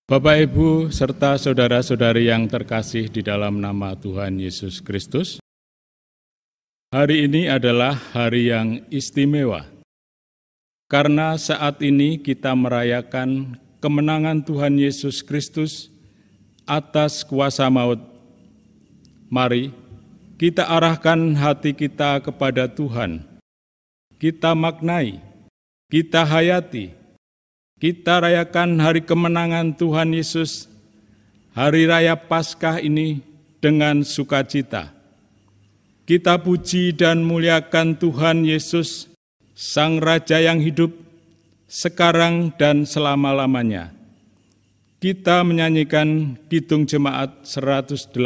Bapak, Ibu, serta saudara-saudari yang terkasih di dalam nama Tuhan Yesus Kristus, hari ini adalah hari yang istimewa, karena saat ini kita merayakan kemenangan Tuhan Yesus Kristus atas kuasa maut. Mari kita arahkan hati kita kepada Tuhan, kita maknai, kita hayati, kita rayakan hari kemenangan Tuhan Yesus, hari raya Paskah ini dengan sukacita. Kita puji dan muliakan Tuhan Yesus, Sang Raja yang hidup, sekarang dan selama-lamanya. Kita menyanyikan Kidung Jemaat 187,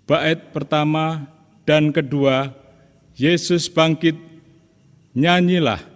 bait pertama dan kedua, Yesus bangkit, nyanyilah.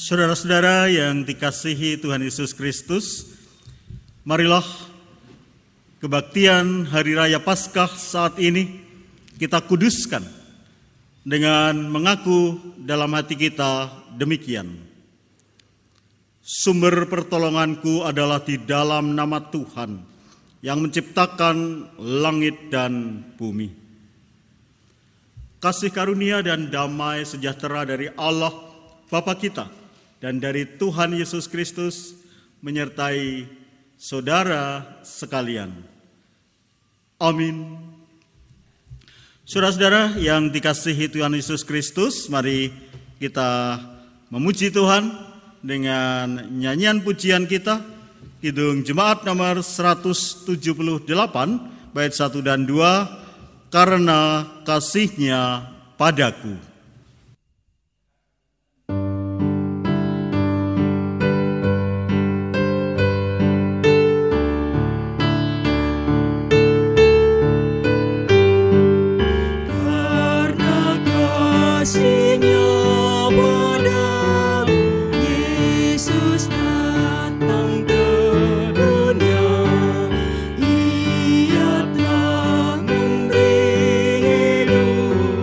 Saudara-saudara yang dikasihi Tuhan Yesus Kristus, marilah kebaktian Hari Raya Paskah saat ini kita kuduskan dengan mengaku dalam hati kita demikian. Sumber pertolonganku adalah di dalam nama Tuhan yang menciptakan langit dan bumi. Kasih karunia dan damai sejahtera dari Allah Bapa kita dan dari Tuhan Yesus Kristus menyertai saudara sekalian. Amin. Saudara-saudara yang dikasihi Tuhan Yesus Kristus, mari kita memuji Tuhan dengan nyanyian pujian kita, Kidung Jemaat nomor 178, bait 1 dan 2, karena kasih-Nya padaku. Ia telah memberi hidup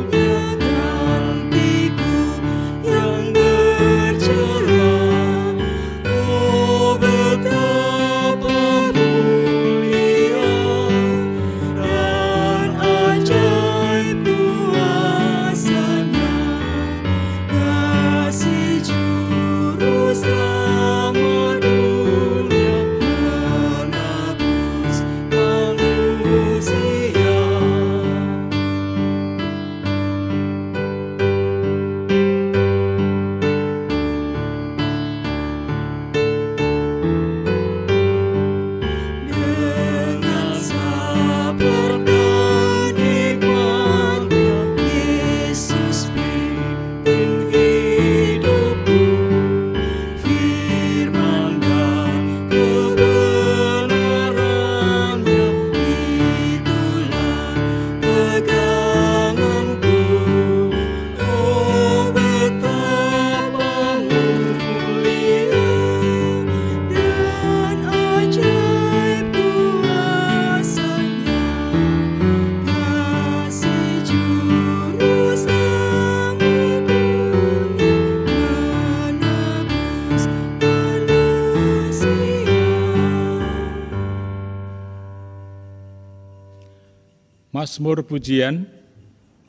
Mazmur pujian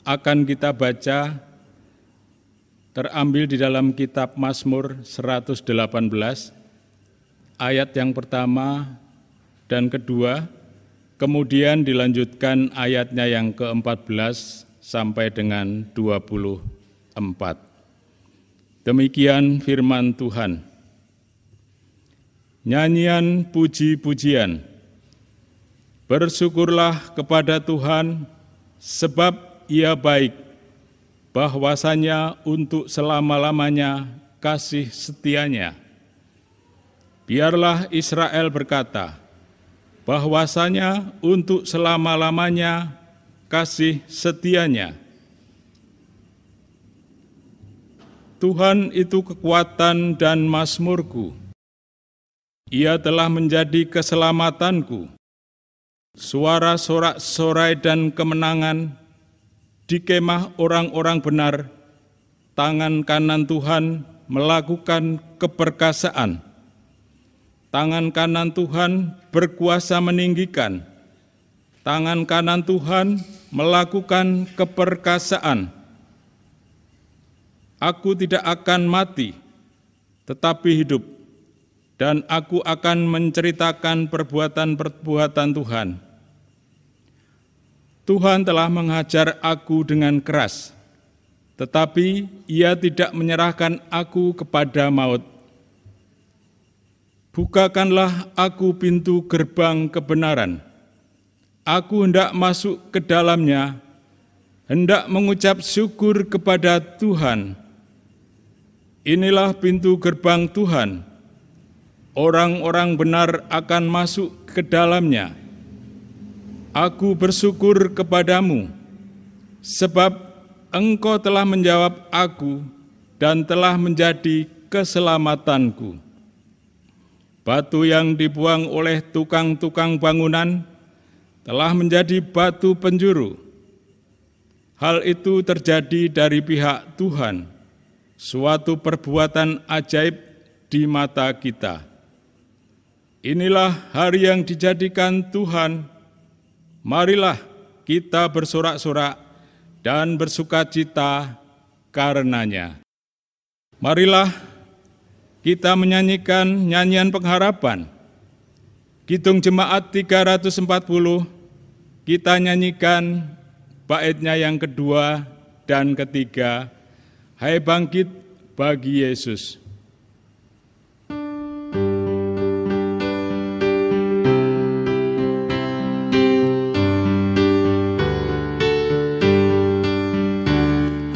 akan kita baca terambil di dalam kitab Mazmur 118, ayat yang pertama dan kedua, kemudian dilanjutkan ayatnya yang ke-14 sampai dengan 24. Demikian firman Tuhan. Nyanyian puji-pujian. Bersyukurlah kepada Tuhan, sebab Ia baik, bahwasanya untuk selama-lamanya kasih setianya. Biarlah Israel berkata, bahwasanya untuk selama-lamanya kasih setianya. Tuhan itu kekuatan dan mazmurku. Ia telah menjadi keselamatanku. Suara sorak-sorai dan kemenangan di kemah orang-orang benar. Tangan kanan Tuhan melakukan keperkasaan. Tangan kanan Tuhan berkuasa meninggikan. Tangan kanan Tuhan melakukan keperkasaan. Aku tidak akan mati, tetapi hidup, dan aku akan menceritakan perbuatan-perbuatan Tuhan. Tuhan telah menghajar aku dengan keras, tetapi Ia tidak menyerahkan aku kepada maut. Bukakanlah aku pintu gerbang kebenaran. Aku hendak masuk ke dalamnya, hendak mengucap syukur kepada Tuhan. Inilah pintu gerbang Tuhan. Orang-orang benar akan masuk ke dalamnya. Aku bersyukur kepadamu, sebab Engkau telah menjawab aku dan telah menjadi keselamatanku. Batu yang dibuang oleh tukang-tukang bangunan telah menjadi batu penjuru. Hal itu terjadi dari pihak Tuhan, suatu perbuatan ajaib di mata kita. Inilah hari yang dijadikan Tuhan. Marilah kita bersorak-sorak dan bersukacita karenanya. Marilah kita menyanyikan nyanyian pengharapan. Kidung Jemaat 340, kita nyanyikan baitnya yang kedua dan ketiga, Hai bangkit bagi Yesus.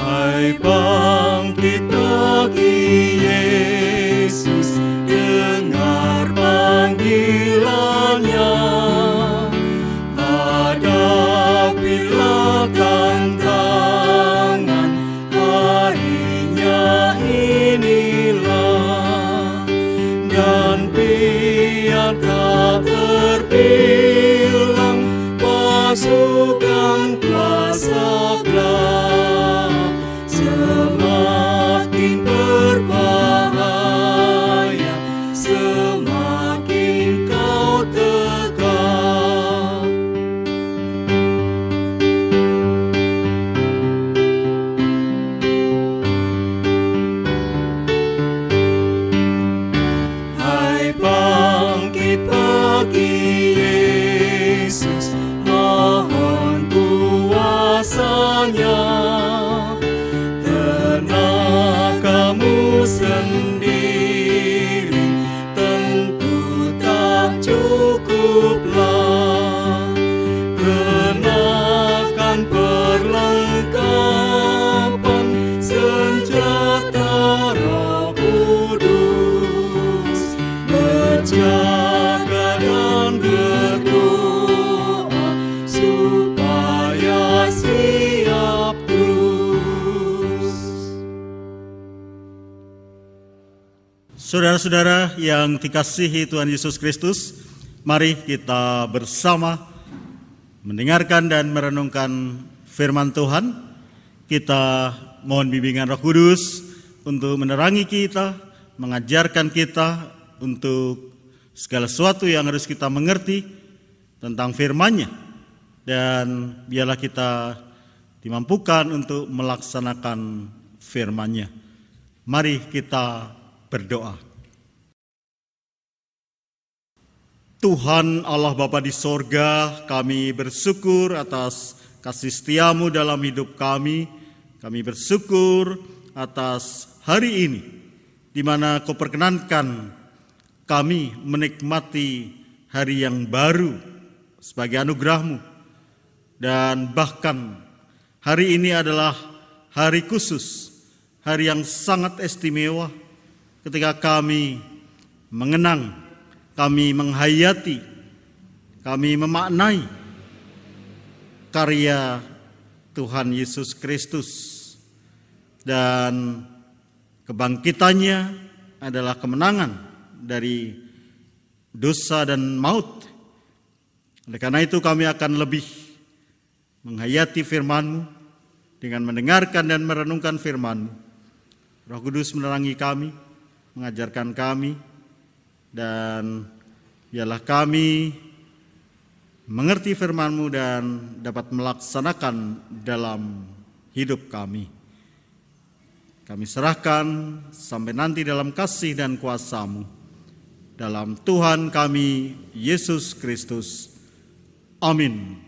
Hai bangkit bagi Yesus, dengar panggilannya. Hadapilah tantangan, harinya inilah. Dan biar tak terbilang pasukan kuasa gelap, semakin berbahaya, semakin kau tegak. Hai bangkit bagi Yesus, mohon kuasanya. Tenagamu sendiri tentu tak cukuplah. Kenakan perlengkapan senjata Roh Kudus, berjaga dan berdoa supaya siap terus. Saudara-saudara yang dikasihi Tuhan Yesus Kristus, mari kita bersama mendengarkan dan merenungkan firman Tuhan. Kita mohon bimbingan Roh Kudus untuk menerangi kita, mengajarkan kita untuk segala sesuatu yang harus kita mengerti tentang firman-Nya. dan biarlah kita dimampukan untuk melaksanakan firman-Nya. Mari kita berdoa. Tuhan Allah Bapa di sorga, kami bersyukur atas kasih setia-Mu dalam hidup kami. Kami bersyukur atas hari ini, di mana Kau perkenankan kami menikmati hari yang baru sebagai anugerah-Mu. Dan bahkan hari ini adalah hari khusus, hari yang sangat istimewa ketika kami mengenang, kami menghayati, kami memaknai karya Tuhan Yesus Kristus. Dan kebangkitannya adalah kemenangan dari dosa dan maut. Oleh karena itu kami akan lebih menghayati firman-Mu dengan mendengarkan dan merenungkan firman-Mu. Roh Kudus menerangi kami, mengajarkan kami, dan biarlah kami mengerti firman-Mu dan dapat melaksanakan dalam hidup kami. Kami serahkan sampai nanti dalam kasih dan kuasa-Mu. Dalam Tuhan kami, Yesus Kristus. Amin.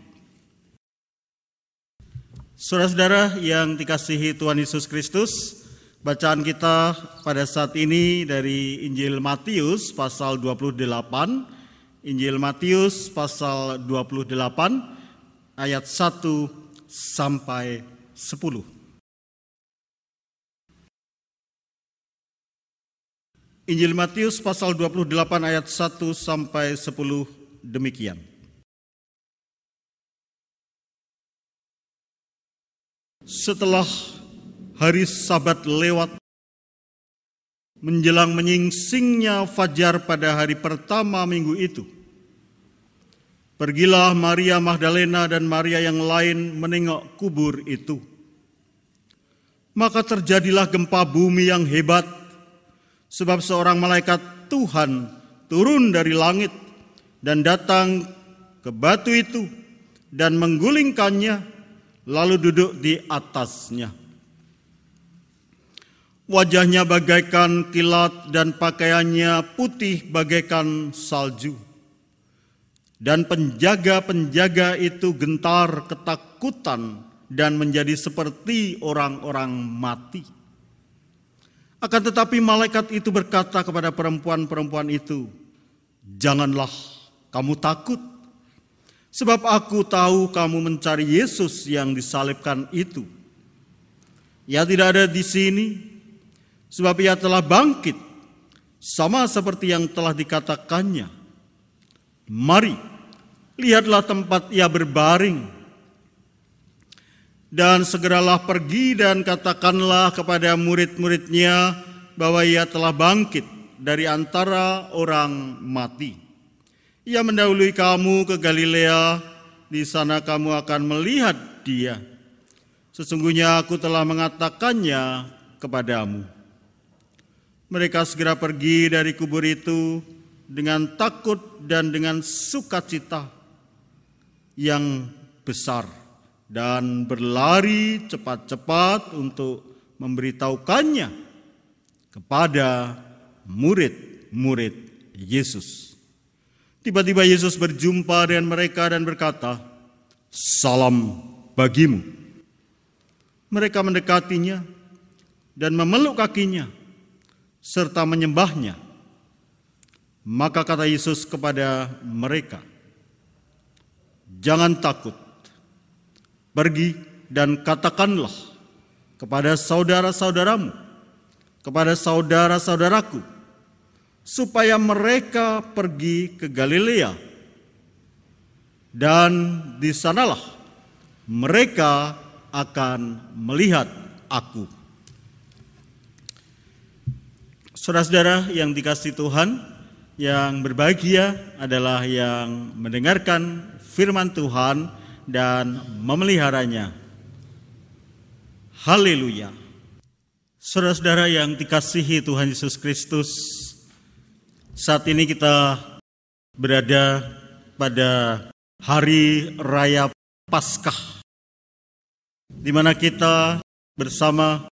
Saudara-saudara yang dikasihi Tuhan Yesus Kristus, bacaan kita pada saat ini dari Injil Matius pasal 28, Injil Matius pasal 28 ayat 1 sampai 10. Injil Matius pasal 28 ayat 1 sampai 10 demikian. Setelah hari Sabat lewat, menjelang menyingsingnya fajar pada hari pertama minggu itu, pergilah Maria Magdalena dan Maria yang lain menengok kubur itu. Maka terjadilah gempa bumi yang hebat, sebab seorang malaikat Tuhan turun dari langit dan datang ke batu itu dan menggulingkannya, lalu duduk di atasnya. Wajahnya bagaikan kilat dan pakaiannya putih bagaikan salju. Dan penjaga-penjaga itu gentar ketakutan dan menjadi seperti orang-orang mati. Akan tetapi malaikat itu berkata kepada perempuan-perempuan itu, "Janganlah kamu takut. Sebab aku tahu kamu mencari Yesus yang disalibkan itu. Ia tidak ada di sini, sebab ia telah bangkit, sama seperti yang telah dikatakannya. Mari, lihatlah tempat ia berbaring. Dan segeralah pergi dan katakanlah kepada murid-muridnya bahwa ia telah bangkit dari antara orang mati. Ia mendahului kamu ke Galilea, di sana kamu akan melihat dia. Sesungguhnya aku telah mengatakannya kepadamu." Mereka segera pergi dari kubur itu dengan takut dan dengan sukacita yang besar, dan berlari cepat-cepat untuk memberitahukannya kepada murid-murid Yesus. Tiba-tiba Yesus berjumpa dengan mereka dan berkata, "Salam bagimu." Mereka mendekatinya dan memeluk kakinya serta menyembahnya. Maka kata Yesus kepada mereka, "Jangan takut. Pergi dan katakanlah kepada saudara-saudaramu, kepada saudara-saudaraku, supaya mereka pergi ke Galilea, dan di sanalah mereka akan melihat aku." Saudara-saudara yang dikasihi Tuhan, yang berbahagia adalah yang mendengarkan firman Tuhan dan memeliharanya. Haleluya. Saudara-saudara yang dikasihi Tuhan Yesus Kristus, saat ini kita berada pada hari raya Paskah, di mana kita bersama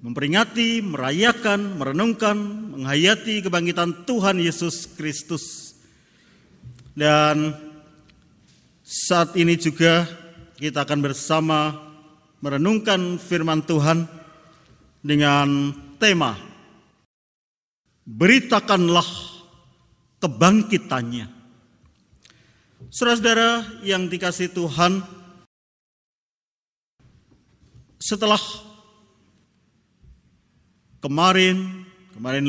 memperingati, merayakan, merenungkan, menghayati kebangkitan Tuhan Yesus Kristus. Dan saat ini juga kita akan bersama merenungkan firman Tuhan dengan tema beritakanlah kebangkitannya. Saudara-saudara yang dikasihi Tuhan, setelah kemarin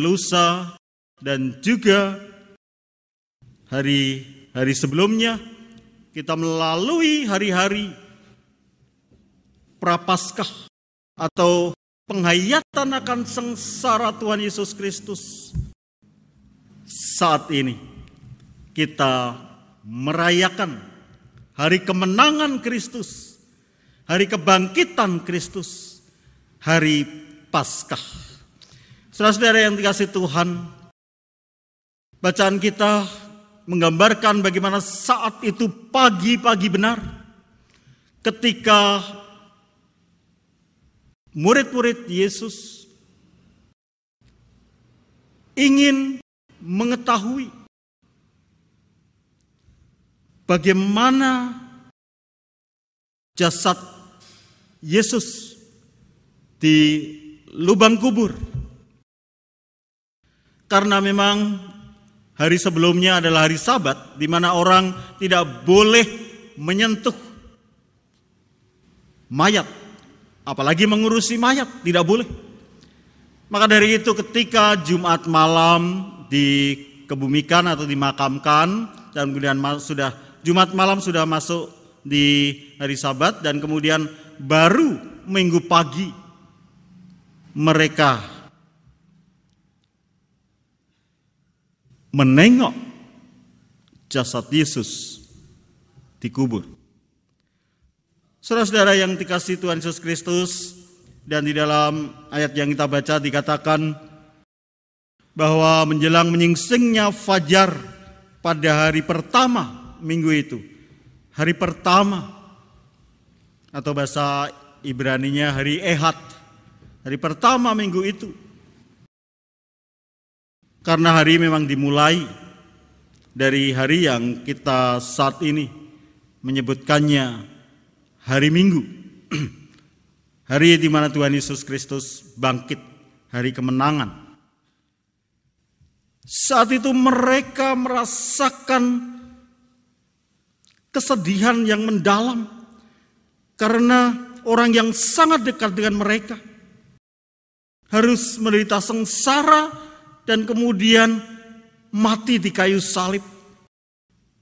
lusa, dan juga hari sebelumnya, kita melalui hari-hari Prapaskah atau penghayatan akan sengsara Tuhan Yesus Kristus. Saat ini kita merayakan hari kemenangan Kristus, hari kebangkitan Kristus, hari Paskah. Saudara-saudara yang dikasihi Tuhan, bacaan kita menggambarkan bagaimana saat itu pagi-pagi benar ketika murid-murid Yesus ingin mengetahui bagaimana jasad Yesus di lubang kubur. Karena memang hari sebelumnya adalah hari Sabat, di mana orang tidak boleh menyentuh mayat, apalagi mengurusi mayat, tidak boleh. Maka dari itu ketika Jumat malam dikebumikan atau dimakamkan, dan kemudian Jumat malam sudah masuk di hari Sabat, dan kemudian baru Minggu pagi mereka menengok jasad Yesus dikubur. Saudara-saudara yang dikasihi Tuhan Yesus Kristus, dan di dalam ayat yang kita baca dikatakan bahwa menjelang menyingsingnya fajar pada hari pertama minggu itu, hari pertama atau bahasa Ibraninya hari Ehad, hari pertama minggu itu. Karena hari memang dimulai dari hari yang kita saat ini menyebutkannya hari Minggu. Hari di mana Tuhan Yesus Kristus bangkit, hari kemenangan. Saat itu mereka merasakan kesedihan yang mendalam karena orang yang sangat dekat dengan mereka harus menderita sengsara dan kemudian mati di kayu salib.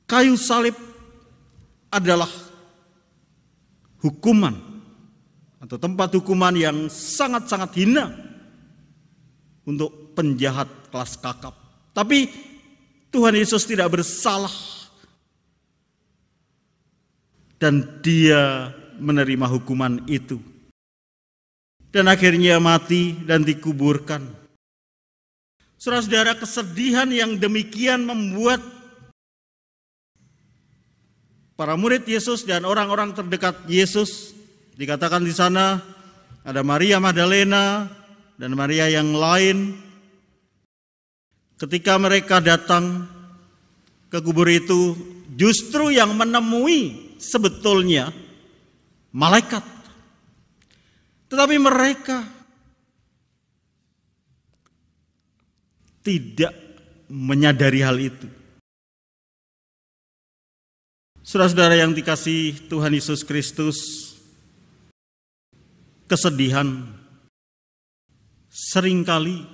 Kayu salib adalah hukuman atau tempat hukuman yang sangat-sangat hina untuk penjahat kelas kakap. Tapi Tuhan Yesus tidak bersalah dan dia menerima hukuman itu. Dan akhirnya mati dan dikuburkan. Saudara-saudara, kesedihan yang demikian membuat para murid Yesus dan orang-orang terdekat Yesus, dikatakan di sana ada Maria Magdalena dan Maria yang lain. Ketika mereka datang ke kubur itu, justru yang menemui sebetulnya malaikat. Tetapi mereka tidak menyadari hal itu. Saudara-saudara yang dikasihi Tuhan Yesus Kristus, kesedihan seringkali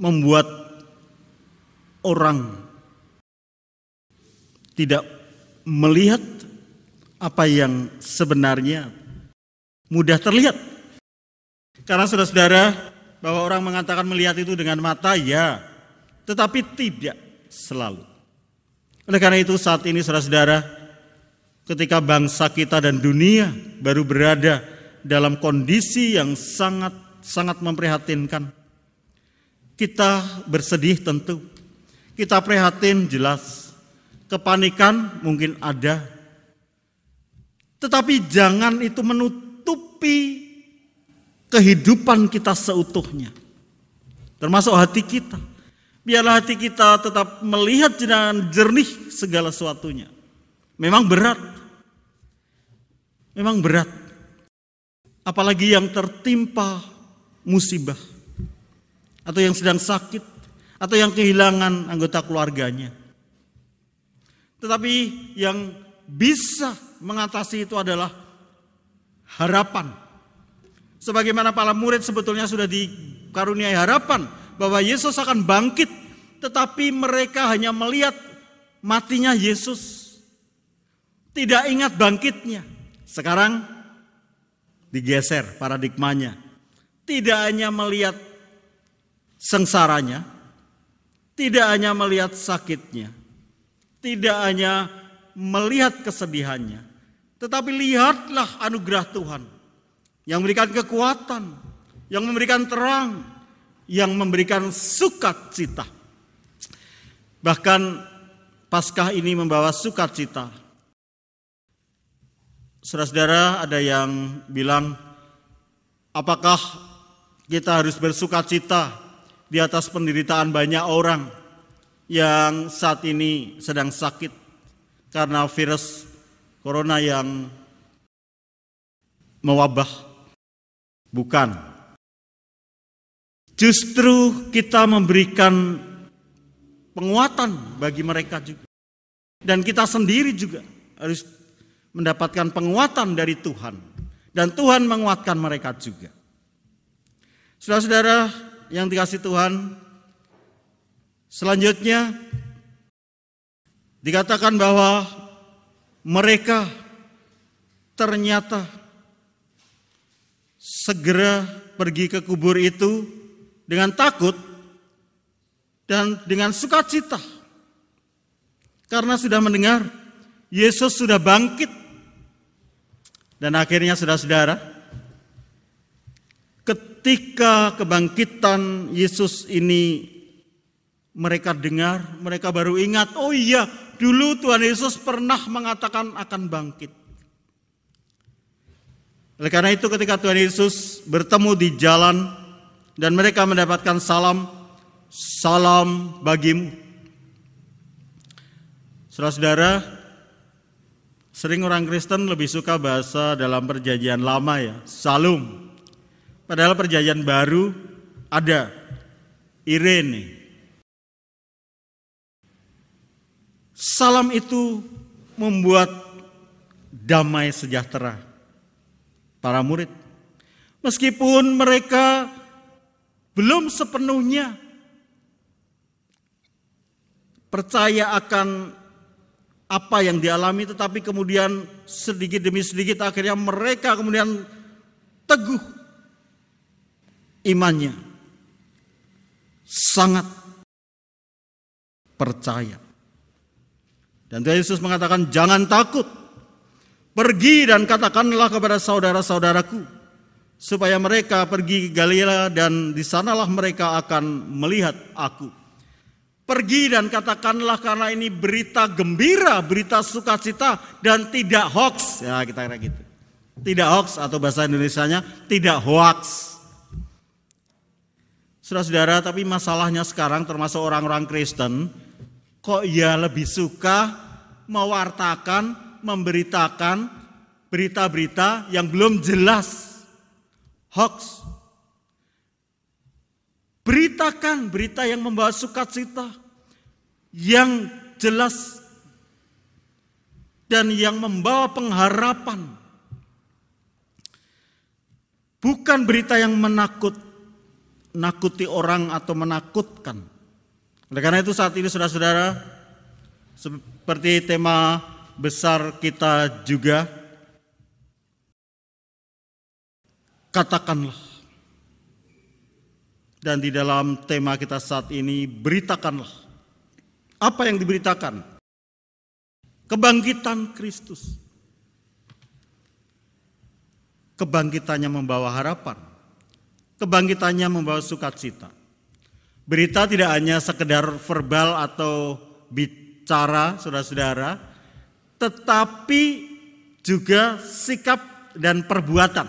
membuat orang tidak melihat apa yang sebenarnya mudah terlihat. Karena saudara-saudara, bahwa orang mengatakan melihat itu dengan mata, ya, tetapi tidak selalu. Oleh karena itu saat ini saudara-saudara, ketika bangsa kita dan dunia baru berada dalam kondisi yang sangat memprihatinkan, kita bersedih tentu, kita prihatin jelas, kepanikan mungkin ada. Tetapi jangan itu menutupi kehidupan kita seutuhnya. Termasuk hati kita. Biarlah hati kita tetap melihat dengan jernih segala sesuatunya. Memang berat. Memang berat. Apalagi yang tertimpa musibah. Atau yang sedang sakit. Atau yang kehilangan anggota keluarganya. Tetapi yang bisa mengatasi itu adalah harapan. Sebagaimana para murid sebetulnya sudah dikaruniai harapan bahwa Yesus akan bangkit, tetapi mereka hanya melihat matinya Yesus. Tidak ingat bangkitnya. Sekarang digeser paradigmanya. Tidak hanya melihat sengsaranya, tidak hanya melihat sakitnya, tidak hanya melihat kesedihannya, tetapi lihatlah anugerah Tuhan yang memberikan kekuatan, yang memberikan terang, yang memberikan sukacita. Bahkan Paskah ini membawa sukacita. Saudara-saudara, ada yang bilang, apakah kita harus bersukacita di atas penderitaan banyak orang yang saat ini sedang sakit karena virus corona yang mewabah? Bukan. Justru kita memberikan penguatan bagi mereka juga. Dan kita sendiri juga harus mendapatkan penguatan dari Tuhan. Dan Tuhan menguatkan mereka juga. Saudara-saudara yang dikasihi Tuhan, selanjutnya dikatakan bahwa mereka ternyata segera pergi ke kubur itu dengan takut dan dengan sukacita. Karena sudah mendengar Yesus sudah bangkit. Dan akhirnya saudara-saudara, ketika kebangkitan Yesus ini mereka dengar, mereka baru ingat, oh iya, dulu Tuhan Yesus pernah mengatakan akan bangkit. Oleh karena itu ketika Tuhan Yesus bertemu di jalan dan mereka mendapatkan salam bagimu. Saudara-saudara, sering orang Kristen lebih suka bahasa dalam perjanjian lama ya, salum. Padahal perjanjian baru ada Irene. Salam itu membuat damai sejahtera para murid. Meskipun mereka belum sepenuhnya percaya akan apa yang dialami, tetapi kemudian sedikit demi sedikit akhirnya mereka kemudian teguh imannya, sangat percaya. Dan Tuhan Yesus mengatakan, jangan takut, pergi dan katakanlah kepada saudara-saudaraku, supaya mereka pergi ke Galilea dan di sanalah mereka akan melihat aku. Pergi dan katakanlah karena ini berita gembira, berita sukacita dan tidak hoax. Ya kita kira gitu. Tidak hoax atau bahasa Indonesianya tidak hoax. Saudara-saudara, tapi masalahnya sekarang termasuk orang-orang Kristen, kok ya lebih suka mewartakan, memberitakan berita-berita yang belum jelas. Hoax. Beritakan berita yang membawa sukacita, yang jelas dan yang membawa pengharapan. Bukan berita yang menakuti orang atau menakutkan. Oleh karena itu saat ini saudara-saudara, seperti tema besar kita juga, katakanlah. Dan di dalam tema kita saat ini, beritakanlah. Apa yang diberitakan? Kebangkitan Kristus. Kebangkitannya membawa harapan. Kebangkitannya membawa sukacita. Berita tidak hanya sekedar verbal atau cara, saudara-saudara, tetapi juga sikap dan perbuatan.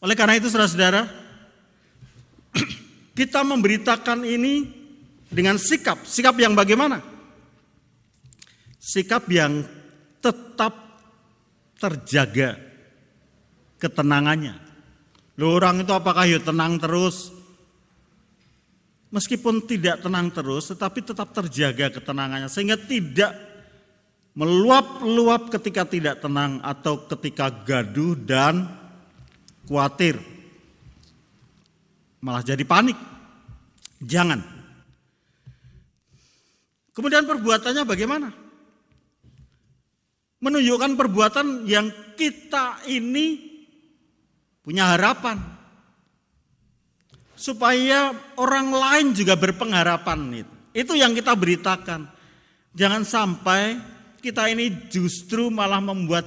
Oleh karena itu, saudara-saudara, kita memberitakan ini dengan sikap yang bagaimana? Sikap yang tetap terjaga ketenangannya. Loh, orang itu apakah ya tenang terus? Meskipun tidak tenang terus, tetapi tetap terjaga ketenangannya. Sehingga tidak meluap-luap ketika tidak tenang atau ketika gaduh dan khawatir. Malah jadi panik. Jangan. Kemudian perbuatannya bagaimana? Menunjukkan perbuatan yang kita ini punya harapan. Supaya orang lain juga berpengharapan. Itu yang kita beritakan. Jangan sampai kita ini justru malah membuat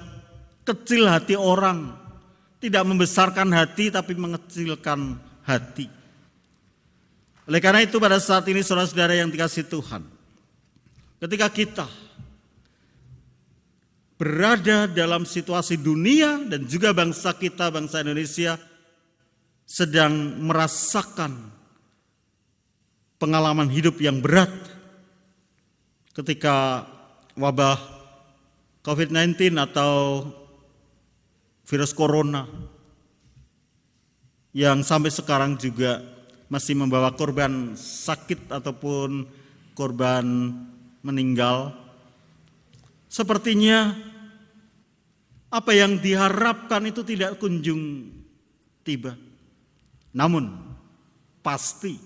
kecil hati orang. Tidak membesarkan hati tapi mengecilkan hati. Oleh karena itu pada saat ini saudara-saudara yang dikasihi Tuhan, ketika kita berada dalam situasi dunia dan juga bangsa kita, bangsa Indonesia sedang merasakan pengalaman hidup yang berat ketika wabah COVID-19 atau virus corona yang sampai sekarang juga masih membawa korban sakit ataupun korban meninggal. Sepertinya apa yang diharapkan itu tidak kunjung tiba. Namun pasti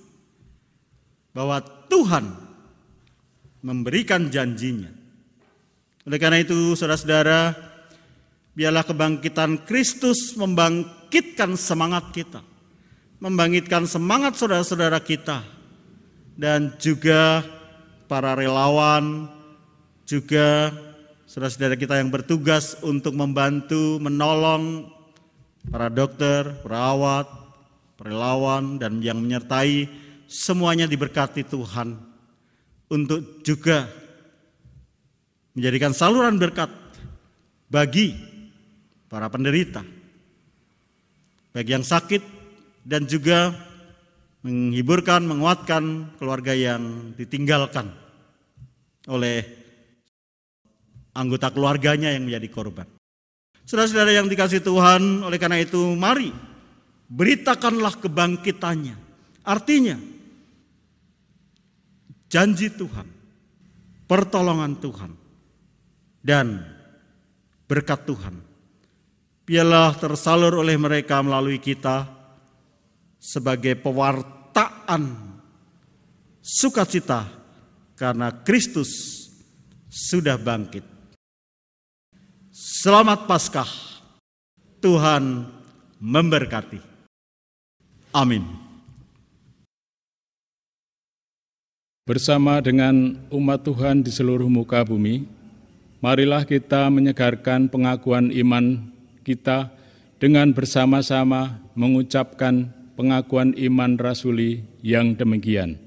bahwa Tuhan memberikan janjinya. Oleh karena itu saudara-saudara, biarlah kebangkitan Kristus membangkitkan semangat kita, membangkitkan semangat saudara-saudara kita, dan juga para relawan, juga saudara-saudara kita yang bertugas untuk membantu, menolong para dokter, perawat, relawan, dan yang menyertai, semuanya diberkati Tuhan untuk juga menjadikan saluran berkat bagi para penderita, bagi yang sakit, dan juga menghiburkan, menguatkan keluarga yang ditinggalkan oleh anggota keluarganya yang menjadi korban. Saudara-saudara yang dikasihi Tuhan, oleh karena itu mari beritakanlah kebangkitannya. Artinya janji Tuhan, pertolongan Tuhan, dan berkat Tuhan biarlah tersalur oleh mereka melalui kita sebagai pewartaan sukacita karena Kristus sudah bangkit. Selamat Paskah, Tuhan memberkati. Amin. Bersama dengan umat Tuhan di seluruh muka bumi, marilah kita menyegarkan pengakuan iman kita dengan bersama-sama mengucapkan pengakuan iman rasuli yang demikian.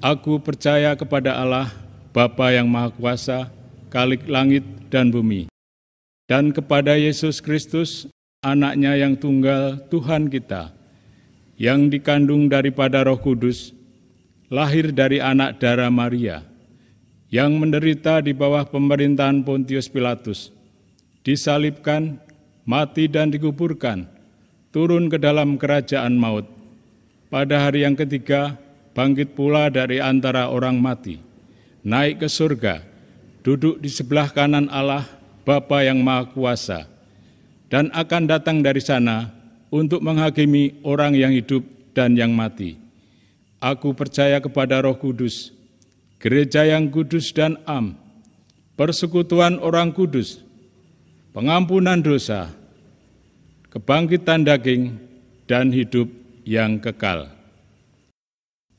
Aku percaya kepada Allah, Bapa yang Maha Kuasa, Khalik langit dan bumi, dan kepada Yesus Kristus, Anak-Nya yang tunggal Tuhan kita, yang dikandung daripada Roh Kudus, lahir dari anak darah Maria, yang menderita di bawah pemerintahan Pontius Pilatus, disalibkan, mati dan dikuburkan, turun ke dalam kerajaan maut. Pada hari yang ketiga, bangkit pula dari antara orang mati, naik ke surga, duduk di sebelah kanan Allah, Bapa yang Maha Kuasa, dan akan datang dari sana untuk menghakimi orang yang hidup dan yang mati. Aku percaya kepada Roh Kudus, gereja yang kudus dan am, persekutuan orang kudus, pengampunan dosa, kebangkitan daging, dan hidup yang kekal.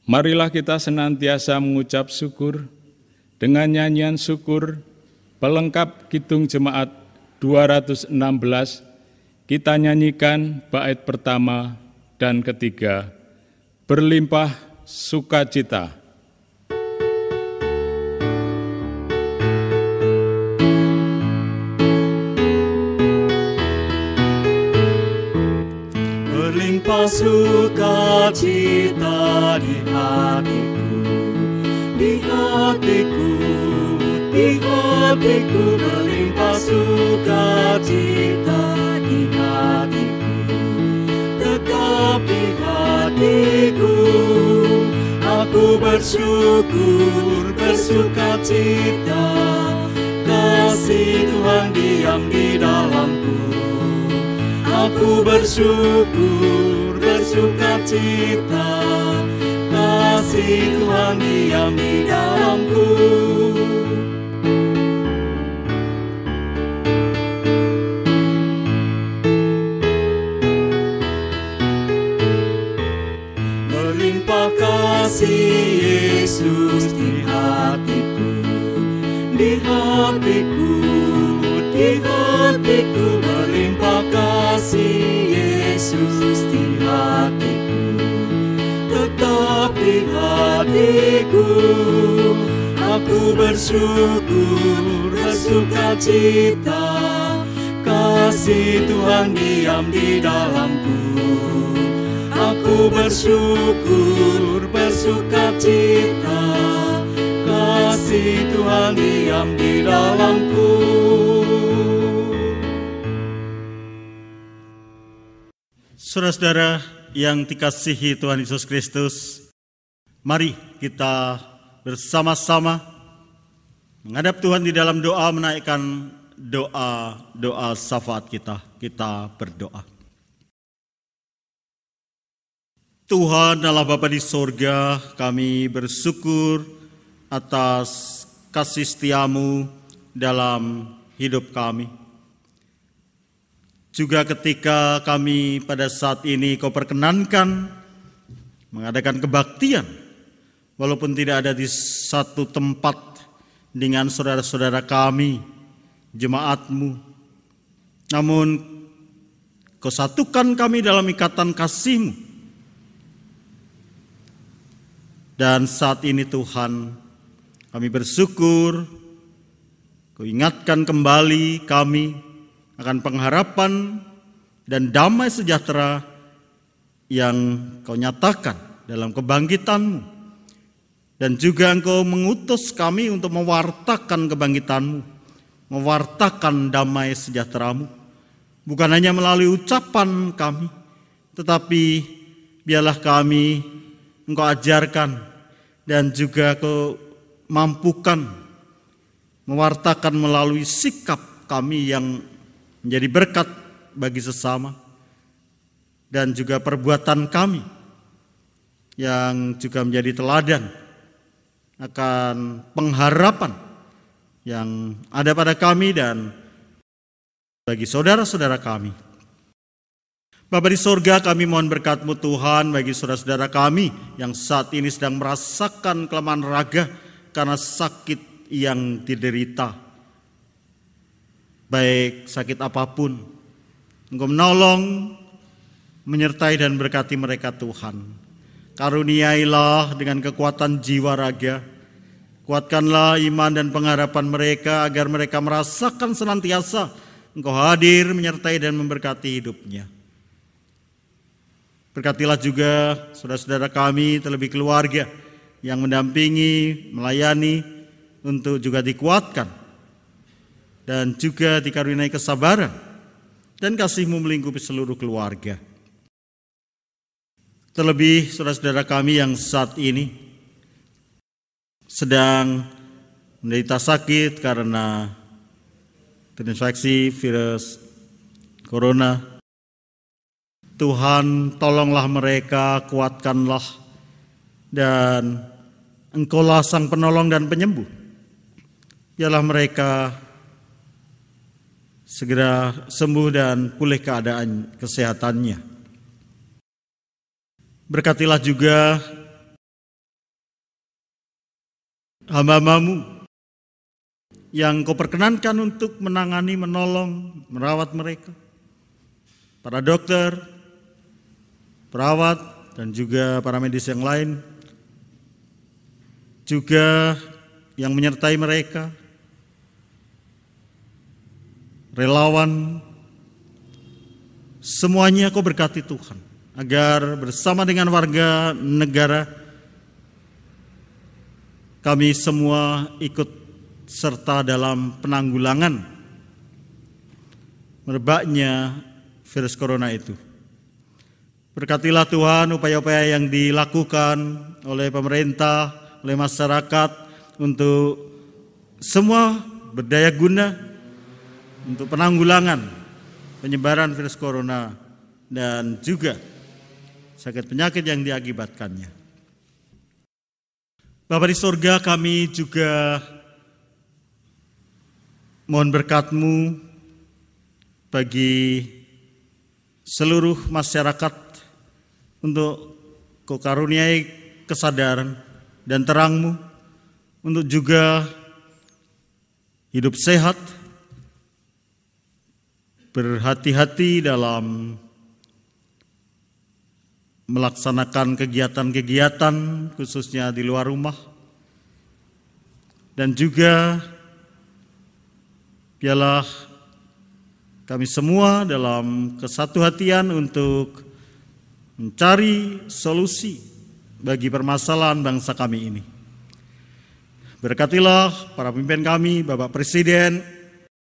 Marilah kita senantiasa mengucap syukur dengan nyanyian syukur pelengkap Kidung Jemaat 216. Kita nyanyikan bait pertama dan ketiga, berlimpah sukacita. berlimpah sukacita di hatiku, di hatiku, di hatiku berlimpah sukacita di hatiku. Tetapi hatiku, aku bersyukur, bersukacita, kasih Tuhan diam di dalamku. Aku bersyukur, bersukacita, kasih Tuhan diam di dalamku. Berlimpah kasih Yesus di hatiku, di hatiku, di hatiku berlimpah kasih Yesus di hatiku. Tetapi hatiku, aku bersyukur, bersukacita, kasih Tuhan diam di dalamku. Aku bersyukur, bersukacita, kasih Tuhan diam di dalamku. Saudara-saudara yang dikasihi Tuhan Yesus Kristus, mari kita bersama-sama menghadap Tuhan di dalam doa, menaikkan doa syafaat kita. Kita berdoa. Tuhan Allah Bapa di sorga, kami bersyukur atas kasih setia-Mu dalam hidup kami. Juga ketika kami pada saat ini Kau perkenankan mengadakan kebaktian, walaupun tidak ada di satu tempat dengan saudara-saudara kami, jemaat-Mu, namun Kau satukan kami dalam ikatan kasih-Mu. Dan saat ini Tuhan, kami bersyukur Kau ingatkan kembali kami akan pengharapan dan damai sejahtera yang Kau nyatakan dalam kebangkitan-Mu. Dan juga Engkau mengutus kami untuk mewartakan kebangkitan-Mu, mewartakan damai sejahtera-Mu. Bukan hanya melalui ucapan kami, tetapi biarlah kami Engkau ajarkan dan juga Kau mampukan mewartakan melalui sikap kami yang menjadi berkat bagi sesama, dan juga perbuatan kami yang juga menjadi teladan akan pengharapan yang ada pada kami dan bagi saudara-saudara kami. Bapa di sorga, kami mohon berkat-Mu Tuhan bagi saudara-saudara kami yang saat ini sedang merasakan kelemahan raga karena sakit yang diderita. Baik sakit apapun, Engkau menolong, menyertai dan berkati mereka Tuhan. Karuniailah dengan kekuatan jiwa raga, kuatkanlah iman dan pengharapan mereka agar mereka merasakan senantiasa Engkau hadir, menyertai dan memberkati hidupnya. Berkatilah juga saudara-saudara kami, terlebih keluarga yang mendampingi, melayani, untuk juga dikuatkan dan juga dikaruniai kesabaran dan kasih-Mu melingkupi seluruh keluarga. Terlebih saudara-saudara kami yang saat ini sedang menderita sakit karena terinfeksi virus corona. Tuhan, tolonglah mereka, kuatkanlah, dan Engkaulah Sang Penolong dan Penyembuh. Biarlah mereka segera sembuh dan pulih keadaan kesehatannya. Berkatilah juga hamba-Mu yang Kau perkenankan untuk menangani, menolong, merawat mereka. Para dokter, perawat, dan juga para medis yang lain. Juga yang menyertai mereka. Relawan, semuanya Kau berkati Tuhan. agar bersama dengan warga negara kami semua ikut serta dalam penanggulangan merebaknya virus corona itu. Berkatilah Tuhan upaya-upaya yang dilakukan oleh pemerintah, oleh masyarakat untuk semua berdaya guna untuk penanggulangan penyebaran virus corona dan juga sakit penyakit yang diakibatkannya. Bapa di sorga, kami juga mohon berkat-Mu bagi seluruh masyarakat untuk Kau karuniai kesadaran dan terang-Mu untuk juga hidup sehat, berhati-hati dalam melaksanakan kegiatan-kegiatan khususnya di luar rumah, dan juga biarlah kami semua dalam kesatu hatian untuk mencari solusi bagi permasalahan bangsa kami ini. Berkatilah para pemimpin kami, Bapak Presiden,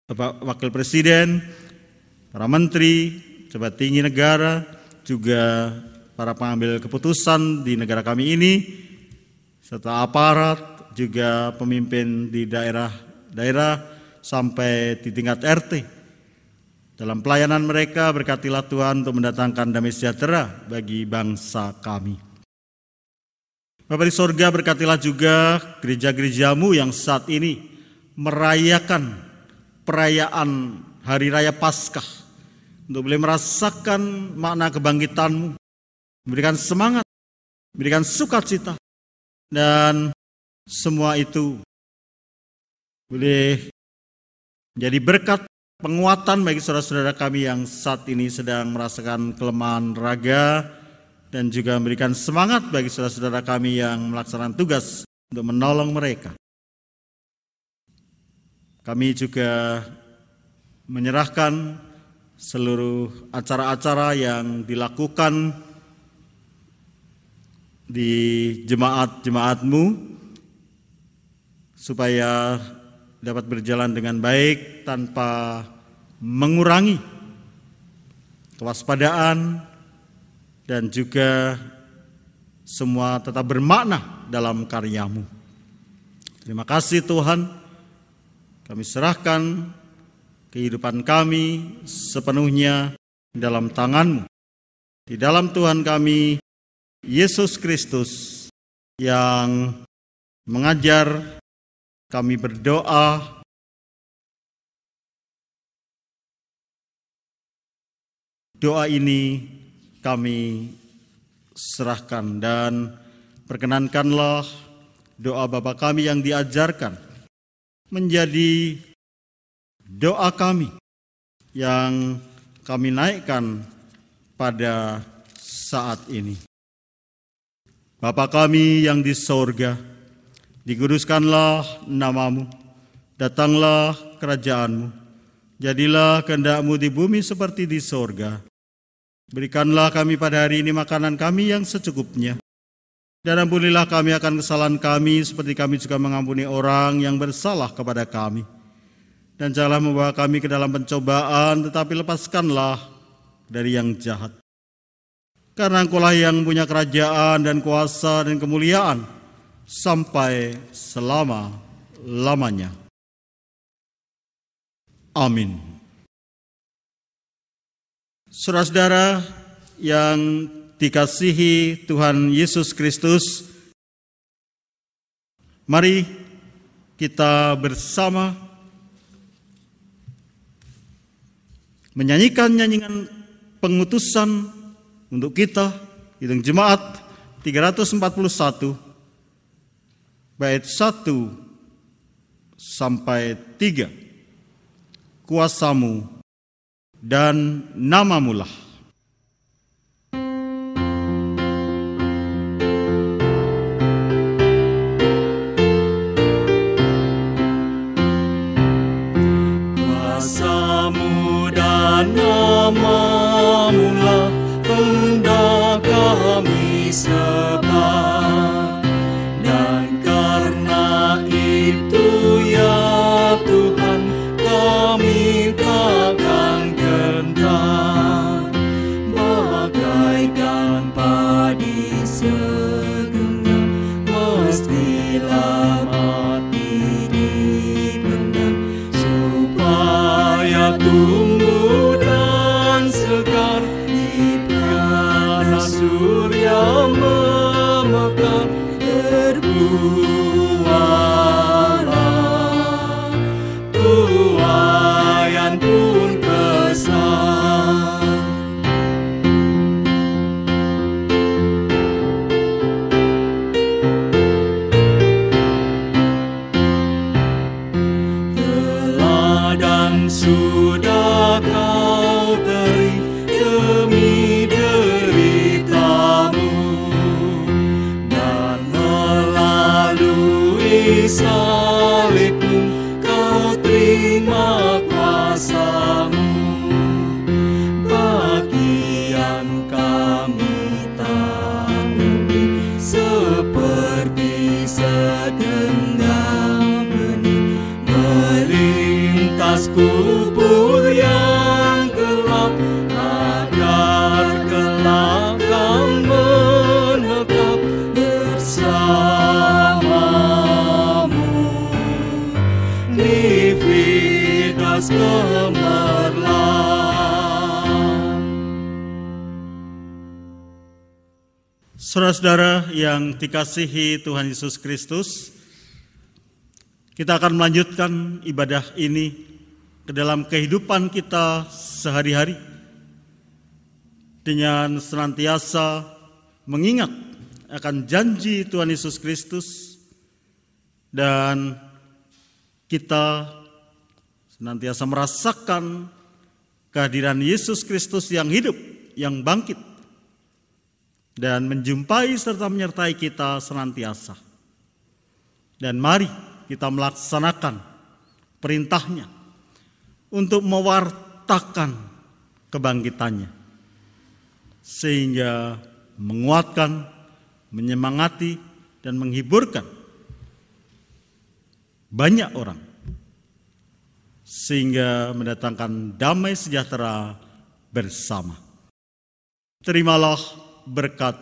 Bapak Wakil Presiden, para Menteri, pejabat tinggi negara, juga para pengambil keputusan di negara kami ini, serta aparat, juga pemimpin di daerah-daerah sampai di tingkat RT. Dalam pelayanan mereka, berkatilah Tuhan untuk mendatangkan damai sejahtera bagi bangsa kami. Bapa di sorga, berkatilah juga gereja-gereja-Mu yang saat ini merayakan perayaan Hari Raya Paskah, untuk boleh merasakan makna kebangkitan-Mu, memberikan semangat, memberikan sukacita, dan semua itu boleh menjadi berkat penguatan bagi saudara-saudara kami yang saat ini sedang merasakan kelemahan raga, dan juga memberikan semangat bagi saudara-saudara kami yang melaksanakan tugas untuk menolong mereka. Kami juga menyerahkan seluruh acara-acara yang dilakukan di jemaat-jemaat-Mu supaya dapat berjalan dengan baik tanpa mengurangi kewaspadaan, dan juga semua tetap bermakna dalam karya-Mu. Terima kasih Tuhan, kami serahkan kehidupan kami sepenuhnya dalam tangan-Mu. Di dalam Tuhan kami, Yesus Kristus, yang mengajar kami berdoa. Doa ini kami serahkan, dan perkenankanlah doa Bapa kami yang diajarkan menjadi doa kami yang kami naikkan pada saat ini. Bapa kami yang di sorga, dikuduskanlah nama-Mu, datanglah kerajaan-Mu, jadilah kehendak-Mu di bumi seperti di sorga. Berikanlah kami pada hari ini makanan kami yang secukupnya, dan ampunilah kami akan kesalahan kami seperti kami juga mengampuni orang yang bersalah kepada kami. Dan janganlah membawa kami ke dalam pencobaan, tetapi lepaskanlah dari yang jahat. Karena Engkau-lah yang punya kerajaan dan kuasa dan kemuliaan sampai selama-lamanya. Amin. Saudara-saudara yang dikasihi Tuhan Yesus Kristus, mari kita bersama menyanyikan nyanyian pengutusan untuk kita, Kidung Jemaat 341, bait 1 sampai 3. Kuasa-Mu dan nama-Mu-lah. Kuasa-Mu dan nama-Mu-lah hendak disebar. Dan karena itu ya Tuhan, kami takkan gentar, bagaikan padi segenggam mestilah mati dipendam, supaya tumbuh dan segar di panas surya memekar. Berbuahlah, tuaian pun besar. Teladan sudah kau beri demi deritamu, dan melalui salibmu kau terima kuasamu. Bagian kami tak lebih seperti segenggam benih melintas kubur yang gelap, agar kelak kau menetap bersamamu di Fidas gemerlap. Saudara-saudara yang dikasihi Tuhan Yesus Kristus, kita akan melanjutkan ibadah ini ke dalam kehidupan kita sehari-hari dengan senantiasa mengingat akan janji Tuhan Yesus Kristus, dan kita senantiasa merasakan kehadiran Yesus Kristus yang hidup, yang bangkit, dan menjumpai serta menyertai kita senantiasa. Dan mari kita melaksanakan perintahnya untuk mewartakan kebangkitannya, sehingga menguatkan, menyemangati, dan menghiburkan banyak orang, sehingga mendatangkan damai sejahtera bersama. Terimalah berkat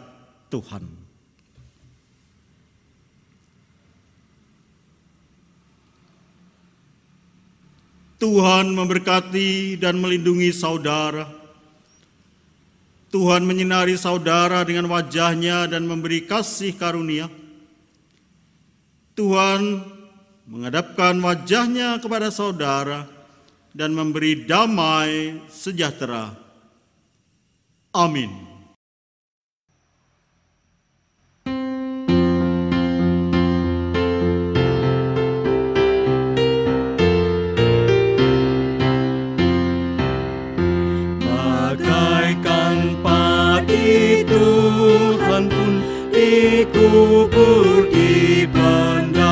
Tuhan. Tuhan memberkati dan melindungi saudara. Tuhan menyinari saudara dengan wajah-Nya dan memberi kasih karunia. Tuhan menghadapkan wajah-Nya kepada saudara dan memberi damai sejahtera. Amin. Tuhan pun dikubur dipendam,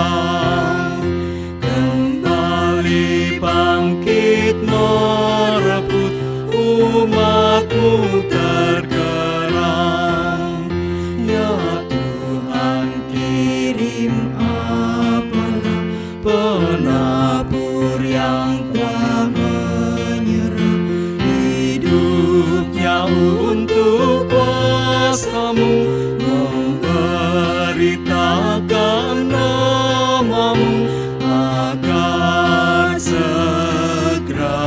kembali bangkit merebut umat-Mu tergeram. Ya Tuhan, kirim apalah penabur yang telah menyerah hidupnya untuk kuasa-Mu, memberitakan nama-Mu, agar segera